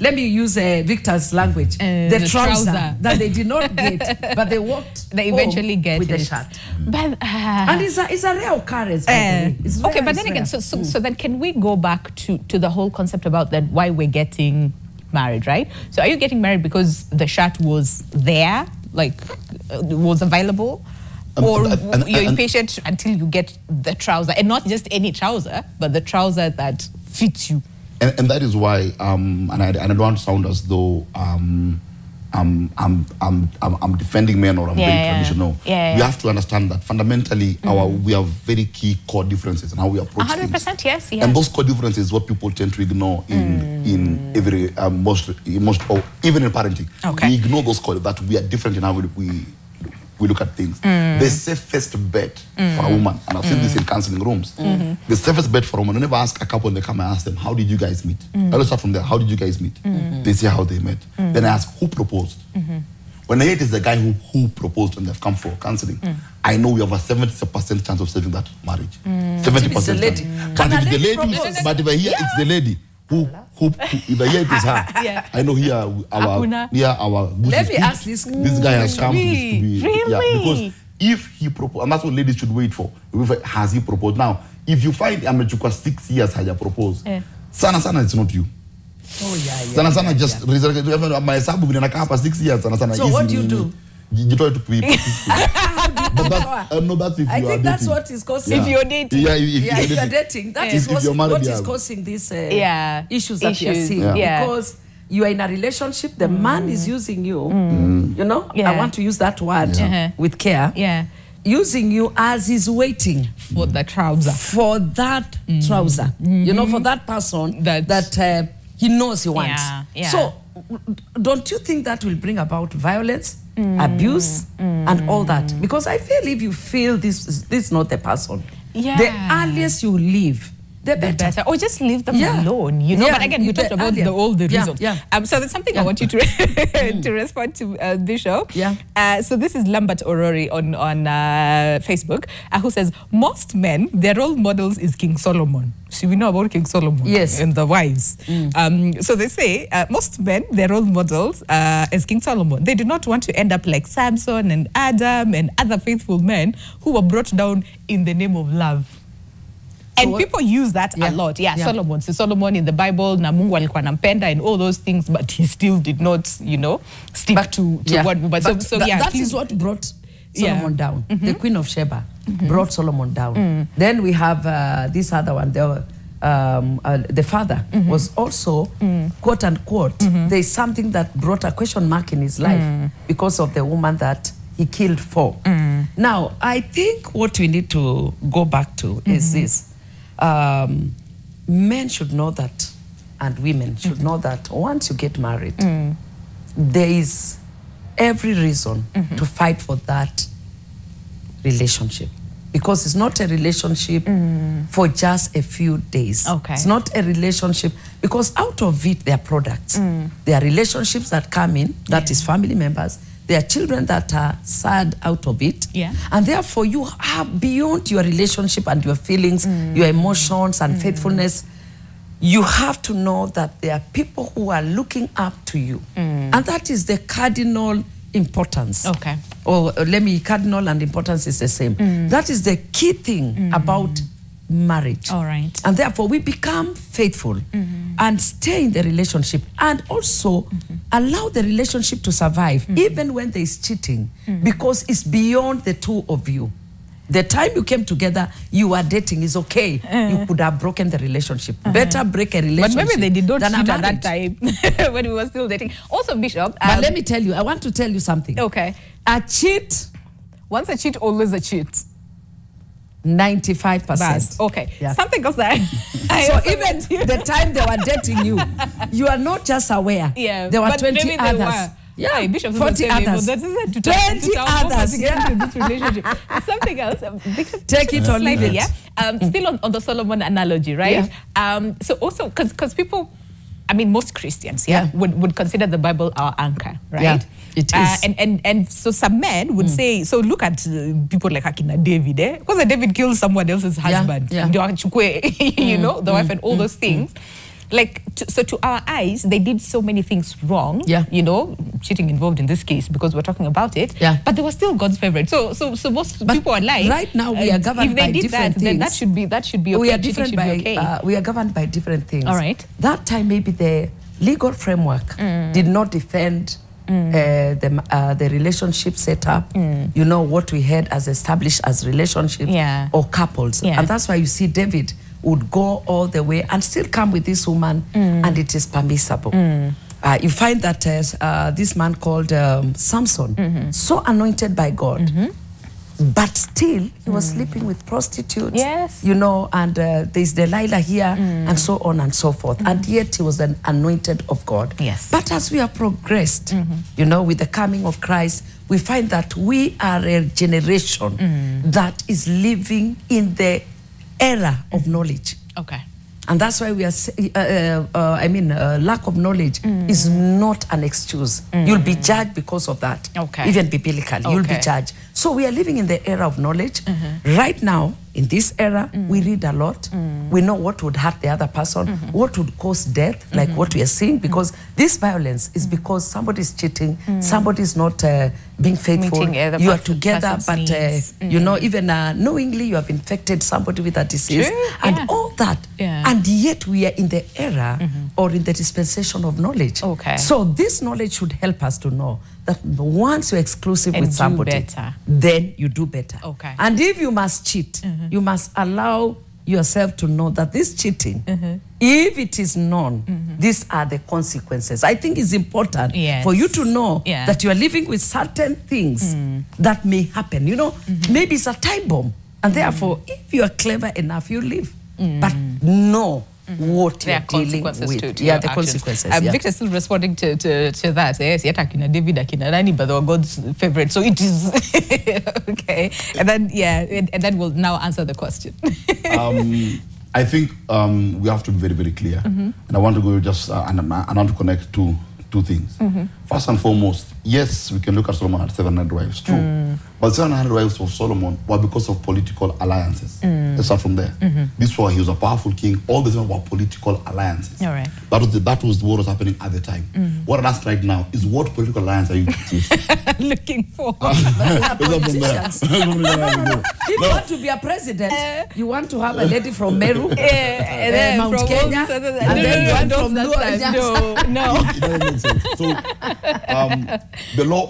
Let me use Victor's language. The trouser that they did not get, but they walked. They eventually get with the shirt. But and it's a rare occurrence. Okay, but then again, so then can we go back to the whole concept about that why we're getting married, right? So are you getting married because the shirt was there, like was available? Or you're impatient until you get the trouser, and not just any trouser, but the trouser that fits you. And that is why, and I don't want to sound as though I'm defending men or I'm very traditional. We have to understand that fundamentally we have very key core differences in how we approach 100%, things. Yes. And those core differences is what people tend to ignore in every most or even in parenting. We ignore those core that we are different in how we look at things. The safest bet for a woman, and I've seen this in counseling rooms, the safest bet for a woman, whenever I ask a couple, they come and ask them, how did you guys meet? I'll start from there, how did you guys meet? They say how they met. Then I ask, who proposed? When I hear it is the guy who proposed and they've come for counseling, I know we have a 70% chance of saving that marriage. 70%. It's the lady. But if the lady, it's the lady. who the year it is her. Yeah. I know here our let me ask this guy has come to be really? Because if he proposed, and that's what ladies should wait for. Has he proposed? Now, if you find Amachuka 6 years has proposed, sana it's not you. Oh yeah. Sana just my sabu been 6 years. So what do you do? You try to be but that's if I think that's dating. what is causing. If you're dating. If you're dating, that is what is causing these issues that you're seeing. Because you are in a relationship, the man is using you, you know, I want to use that word with care, using you as he's waiting for the trouser. For that trouser, you know, for that person that he knows he wants. So, don't you think that will bring about violence, abuse, and all that? Because I feel if you feel this is not the person, the earliest you leave, the better. Or just leave them alone, you know. But again, you talked about all the reasons. So there's something I want you to to respond to, Bishop. So this is Lambert Orori on Facebook, who says, most men, their role models is King Solomon. So we know about King Solomon and the wives. So they say, most men, their role models is King Solomon. They do not want to end up like Samson and Adam and other faithful men who were brought down in the name of love. And people use that a lot. Solomon. So Solomon in the Bible, na Mungu alikuwa anampenda and all those things, but he still did not, you know, stick to what. But that is what brought Solomon down. The Queen of Sheba brought Solomon down. Then we have this other one. The father was also, quote unquote, there is something that brought a question mark in his life because of the woman that he killed for. Now, I think what we need to go back to is this. Men should know that, and women should know that once you get married, there is every reason to fight for that relationship. Because it's not a relationship for just a few days. It's not a relationship, because out of it, there are products. There are relationships that come in, that is family members. There are children that are sad out of it. And therefore, you have beyond your relationship and your feelings, your emotions and faithfulness, you have to know that there are people who are looking up to you. And that is the cardinal importance. Or cardinal and importance is the same. That is the key thing about marriage. And therefore, we become faithful and stay in the relationship and also allow the relationship to survive even when there is cheating, because it's beyond the two of you. The time you came together, you were dating is okay. You could have broken the relationship. Better break a relationship. But maybe they did not cheat at that time when we were still dating. Also, Bishop. But let me tell you, I want to tell you something. A cheat. Once a cheat, always a cheat. 95%. Something else that so even the time they were dating you, you are not just aware. There were 20 others. Bishop 40 others. 20 others. Something else. Bishop, take it or leave it. Still on the Solomon analogy, right? So also, because people, I mean, most Christians would consider the Bible our anchor, right? It is. And so some men would say, so look at people like Akina David, because David killed someone else's husband, you know, the wife and all those things. Like, so to our eyes, they did so many things wrong, you know, cheating involved in this case because we're talking about it, but they were still God's favorite. So most people are like, right now we are governed by different things. Then that should be okay. We are different we are governed by different things. All right. That time maybe the legal framework did not defend the relationship setup, you know, what we had as established as relationships or couples. And that's why you see David would go all the way and still come with this woman, and it is permissible. You find that this man called Samson, so anointed by God, but still he was sleeping with prostitutes, you know, and there's Delilah here, and so on and so forth. And yet he was an anointed of God. But as we have progressed, you know, with the coming of Christ, we find that we are a generation that is living in the era of knowledge. And that's why we are, lack of knowledge is not an excuse. You'll be judged because of that. Even biblically, you'll be judged. So we are living in the era of knowledge. Right now, in this era, we read a lot. We know what would hurt the other person, what would cause death, like what we are seeing, because this violence is because somebody is cheating, somebody is not being faithful. You are together, but you know, even knowingly you have infected somebody with a disease, and all that. And yet we are in the era or in the dispensation of knowledge. So this knowledge should help us to know that once you're exclusive with somebody, then you do better. And if you must cheat, you must allow yourself to know that this cheating, if it is known, these are the consequences. I think it's important for you to know that you are living with certain things that may happen. You know, maybe it's a time bomb, and therefore, if you are clever enough, you live. But know what you're dealing with. The consequences. Victor is still responding to that. Yes, yet Akina David, Akina Rani, but they were God's favorite. So it is okay. And then and then we'll now answer the question. I think we have to be very, very clear. And I want to go just and I want to connect two things. First and foremost, yes, we can look at Solomon at 700 wives, true. But 700 wives of Solomon were because of political alliances. Let's start from there. Before he was a powerful king, all these were political alliances. All right. That was what was happening at the time. What I'm asked right now is, what political alliance are you looking for? If you want to be a president, you want to have a lady from Meru, Mount Kenya, and then one from No. So the law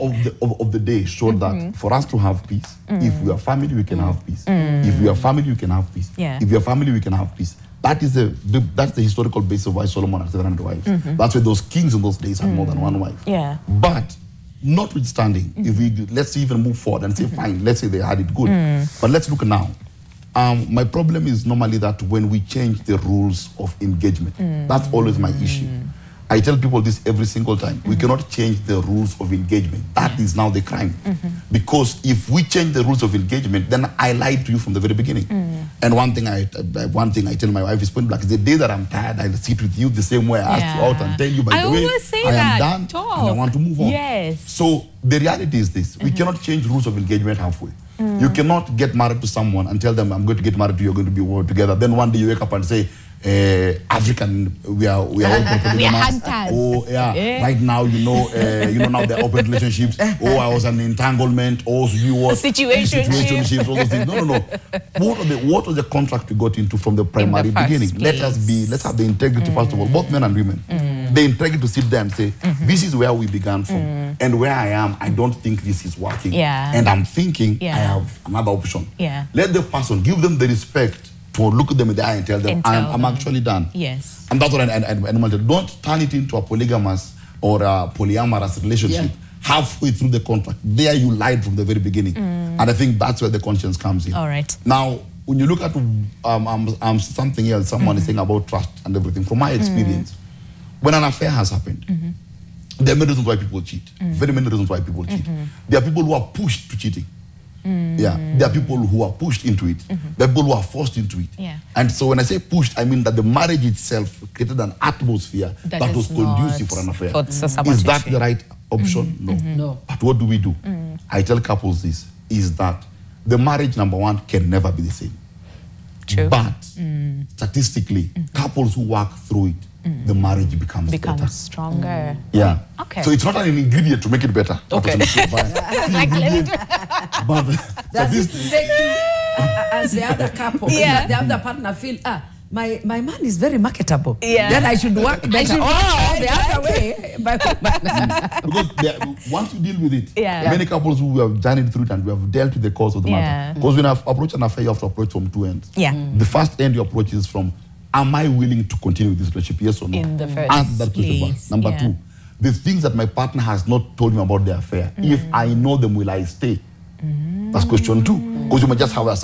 of the day showed that for us to have peace, if we are family, we can have peace. If we are family, we can have peace. If we are family, we can have peace. That's the historical basis of why Solomon had 700 wives. That's why those kings in those days had more than one wife. But notwithstanding, if we let's even move forward and say, fine, let's say they had it good. But let's look now. My problem is normally that when we change the rules of engagement, that's always my issue. I tell people this every single time. We cannot change the rules of engagement. That is now the crime. Because if we change the rules of engagement, then I lied to you from the very beginning. And one thing I tell my wife is point blank, is the day that I'm tired, I'll sit with you the same way I asked you out and tell you, by the way, I am done and I want to move on. So the reality is this. We cannot change rules of engagement halfway. You cannot get married to someone and tell them, I'm going to get married to you, you're going to be together. Then one day you wake up and say, African, we are all hunters. Oh yeah. Right now, you know now they're open relationships. Oh, I was an entanglement. Oh, you were situationships. All those things. No. What was the contract we got into from the primary beginning? Let's have the integrity first of all, both men and women. The integrity to sit there and say, this is where we began from, and where I am, I don't think this is working, and I'm thinking I have another option. Let the person, give them the respect to look at them in the eye and tell them, I'm actually done. And that's what I don't turn it into a polygamous or a polyamorous relationship halfway through the contract. There you lied from the very beginning. And I think that's where the conscience comes in. All right. Now, when you look at something else, someone is saying about trust and everything, from my experience, when an affair has happened, there are many reasons why people cheat. Very many reasons why people cheat. There are people who are pushed to cheating. There are people who are pushed into it. There are people who are forced into it. And so when I say pushed, I mean that the marriage itself created an atmosphere that was conducive for an affair. Is that the right option? No. But what do? I tell couples this, is that the marriage, number one, can never be the same. But statistically, couples who work through it, the marriage becomes better. Stronger. Okay. So it's not an ingredient to make it better. Okay. But does it make you, as the other couple, the other partner feel, my man is very marketable. Then I should work better. The other way. Because once you deal with it, many couples who have journeyed through it and we have dealt with the cause of the matter. Because when you approach an affair, you have to approach from two ends. The first end you approach is from, am I willing to continue with this relationship? Yes or no? In the first Answer that question first. Number two, the things that my partner has not told me about the affair, if I know them, will I stay? That's question two. Because you might just have a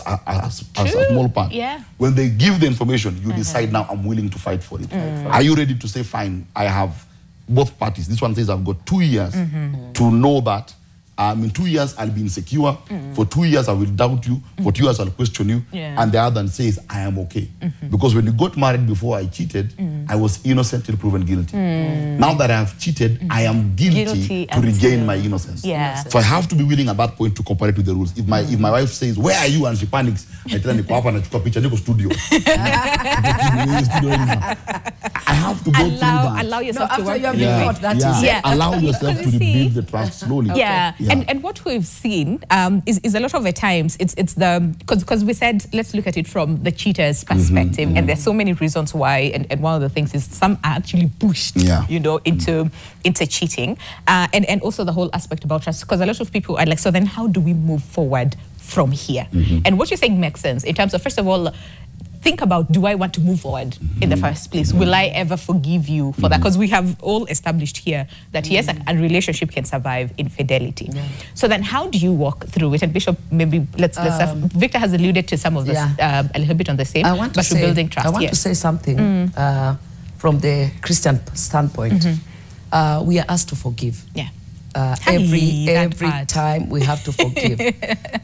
small part. When they give the information, you decide, now I'm willing to fight for it. Are you ready to say, fine, I have both parties. This one says I've got 2 years to know that in 2 years, I'll be insecure. For 2 years, I will doubt you. For 2 years, I'll question you. Yeah. And the other one says, I am okay. Because when you got married before I cheated, I was innocent till proven guilty. Now that I have cheated, I am guilty to regain my innocence. Yeah. So I have to be willing at that point to cooperate with the rules. If my wife says, where are you? And she panics, I tell her, I picture, studio. I have to go through that. Allow yourself to work. Allow yourself to rebuild the trust slowly. And what we've seen is a lot of the times it's the because we said let's look at it from the cheater's perspective, and there's so many reasons why, and one of the things is some are actually pushed, you know, into cheating, and also the whole aspect about trust, because a lot of people are like, so then how do we move forward from here? And what you're saying makes sense in terms of, first of all, think about, do I want to move forward in the first place? Will I ever forgive you for that? Because we have all established here that yes, a relationship can survive infidelity. So then how do you walk through it? And Bishop, maybe let's Victor has alluded to some of this a little bit on the same, but rebuilding trust. I want to say something from the Christian standpoint. We are asked to forgive. Every time we have to forgive.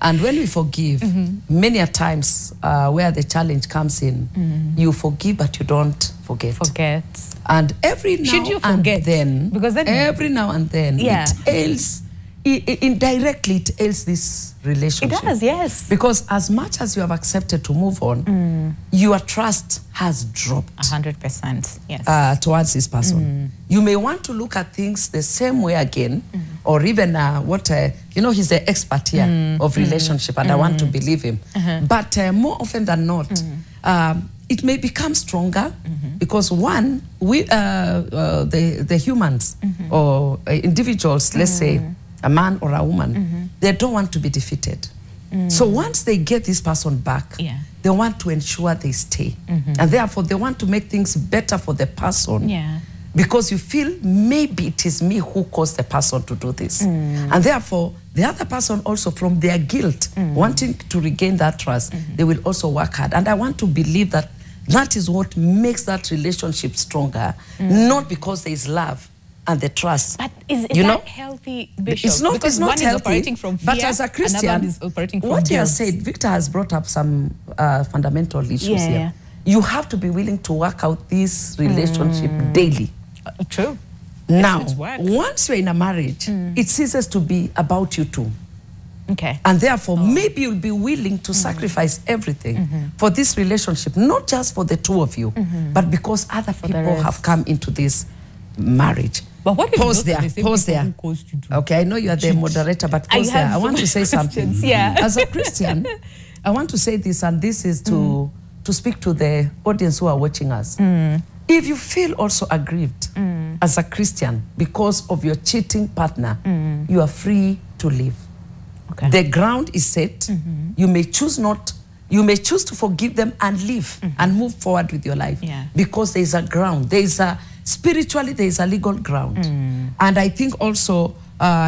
And when we forgive, many a times where the challenge comes in, you forgive but you don't forget. And every now and then, because then every now and then it ails, indirectly it ails this relationship. It does, yes. Because as much as you have accepted to move on, your trust has dropped 100%, yes, towards this person. You may want to look at things the same way again, or even you know, he's the expert here of relationship, and I want to believe him. But more often than not, it may become stronger because one, we the humans or individuals, let's say a man or a woman, they don't want to be defeated. So once they get this person back, they want to ensure they stay. And therefore, they want to make things better for the person. Because you feel maybe it is me who caused the person to do this. And therefore, the other person also, from their guilt, wanting to regain that trust, they will also work hard. And I want to believe that that is what makes that relationship stronger, not because there is love and the trust. But is that healthy, Bishop? It's not, because one is healthy, operating from fear, but as a Christian, is operating from what he guilt. has said, Victor has brought up some fundamental issues here. You have to be willing to work out this relationship daily. True. Now, once you're in a marriage, it ceases to be about you two. And therefore, maybe you'll be willing to sacrifice everything for this relationship, not just for the two of you, but because other people have come into this marriage. But what pause there, pause there. Okay, I know you are the moderator, but pause there. I want to say something. As a Christian, I want to say this, and this is to speak to the audience who are watching us. If you feel also aggrieved as a Christian because of your cheating partner, you are free to leave. The ground is set. You may choose to forgive them and leave and move forward with your life. Because there is a ground. There is spiritually, there is a legal ground. And I think also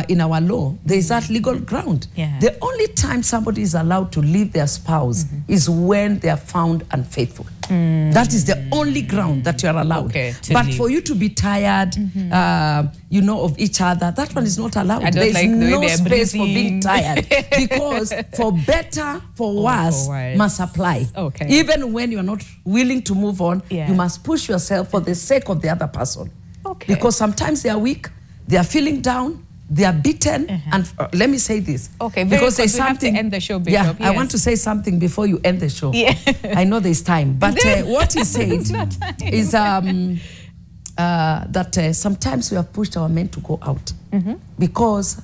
in our law, there is that legal ground. The only time somebody is allowed to leave their spouse is when they are found unfaithful. That is the only ground that you are allowed. But for you to be tired, you know, of each other, that one is not allowed. There is no space for being tired. Because for better, for worse, must apply. Even when you are not willing to move on, you must push yourself for the sake of the other person. Because sometimes they are weak, they are feeling down, they are beaten, and let me say this. Because there's something. We have to end the show, Bishop. I want to say something before you end the show. I know there's time, but what he said is that sometimes we have pushed our men to go out because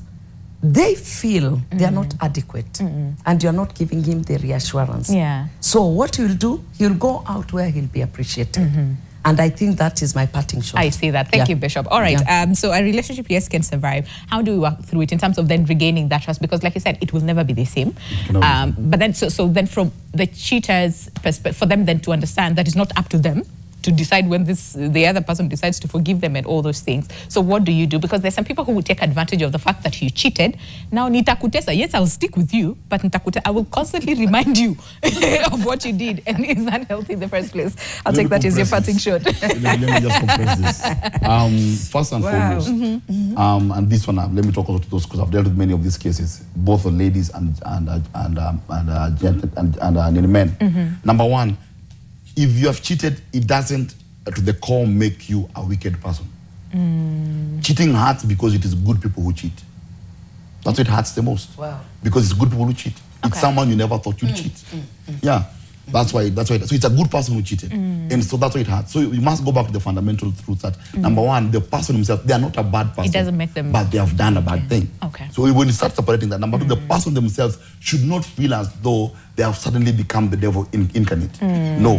they feel they are not adequate, and you're not giving him the reassurance. So what he'll do, he'll go out where he'll be appreciated. And I think that is my parting shot. I see that. Thank you, Bishop. All right. So a relationship, yes, can survive. How do we work through it in terms of then regaining that trust? Because like you said, it will never be the same. But then, so then from the cheater's perspective, for them then to understand that it's not up to them to decide when the other person decides to forgive them and all those things. So what do you do? Because there's some people who will take advantage of the fact that you cheated. Now, nitakutesa, yes, I'll stick with you, but I will constantly remind you of what you did. And is that healthy in the first place? I'll take that as your parting shot. Let me just compress this. First and foremost, and this one, let me talk also to those, because I've dealt with many of these cases, both the ladies and men. Number one, if you have cheated, it doesn't, to the core, make you a wicked person. Cheating hurts because it is good people who cheat. That's what it hurts the most. Wow. Because it's good people who cheat. Okay. It's someone you never thought you'd cheat. Yeah. That's why. So it's a good person who cheated. And so that's why it hurts. So you must go back to the fundamental truth that, number one, the person himself, they are not a bad person. It doesn't make them... But they have done a bad thing. Okay. So when you start separating that, number two, the person themselves should not feel as though they have suddenly become the devil incarnate. No.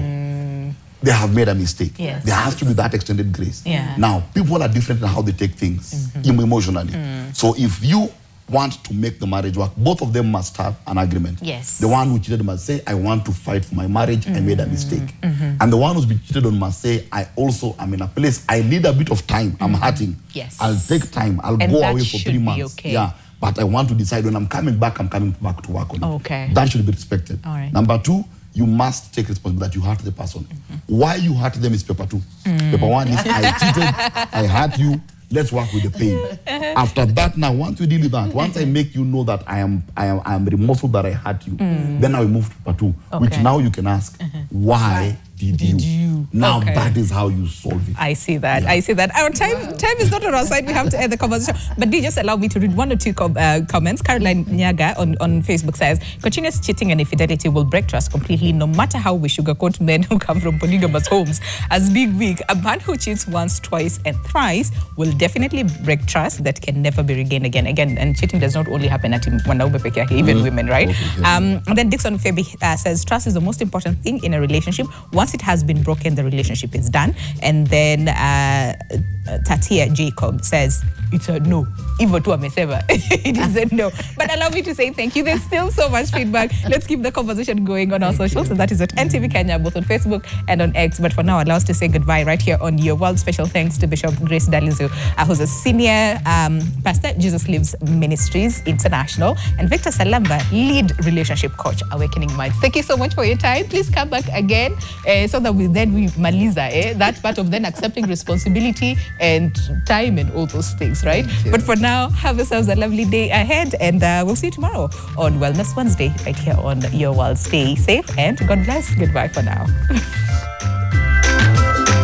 They have made a mistake. Yes. There has to be that extended grace. Yeah. Now, people are different in how they take things emotionally. So if you want to make the marriage work, both of them must have an agreement. Yes. The one who cheated must say, I want to fight for my marriage, I made a mistake. And the one who's been cheated on must say, I also am in a place, I need a bit of time, I'm hurting. Yes. I'll take time, I'll go away for 3 months. Okay. Yeah. But I want to decide when I'm coming back to work on it. Okay. That should be respected. All right. Number two, you must take responsibility that you hurt the person. Why you hurt them is paper two. Paper one is, I cheated, I hurt you, let's work with the pain. After that, now, once we deal with that, once I make you know that I am remorseful that I hurt you, then I will move to part two, which now you can ask, why did you? Now that is how you solve it. I see that. I see that. Our time is not on our side. We have to end the conversation. But do just allow me to read one or two comments. Caroline Nyaga on Facebook says, continuous cheating and infidelity will break trust completely, no matter how we sugarcoat men who come from polygamous homes. As big, a man who cheats once, twice, and thrice will definitely break trust that can never be regained again. And cheating does not only happen at wanaume peke yake, even women, right? And then Dixon Febi says, trust is the most important thing in a relationship. Once it has been broken, the relationship is done. And then Tatia Jacob says, it's a no. Even to a meseva, it is a no. But allow me to say thank you. There's still so much feedback. Let's keep the conversation going on our socials. So that is at NTV Kenya, both on Facebook and on X. But for now, allow us to say goodbye right here on Your World. Special thanks to Bishop Grace Dalizu, who's a senior pastor, Jesus Lives Ministries International, and Victor Salamba, lead relationship coach, Awakening Minds. Thank you so much for your time. Please come back again so that we maliza that part of then accepting responsibility and time and all those things, right? But for now, have yourselves a lovely day ahead, and we'll see you tomorrow on Wellness Wednesday right here on Your World. Stay safe and God bless. Goodbye for now.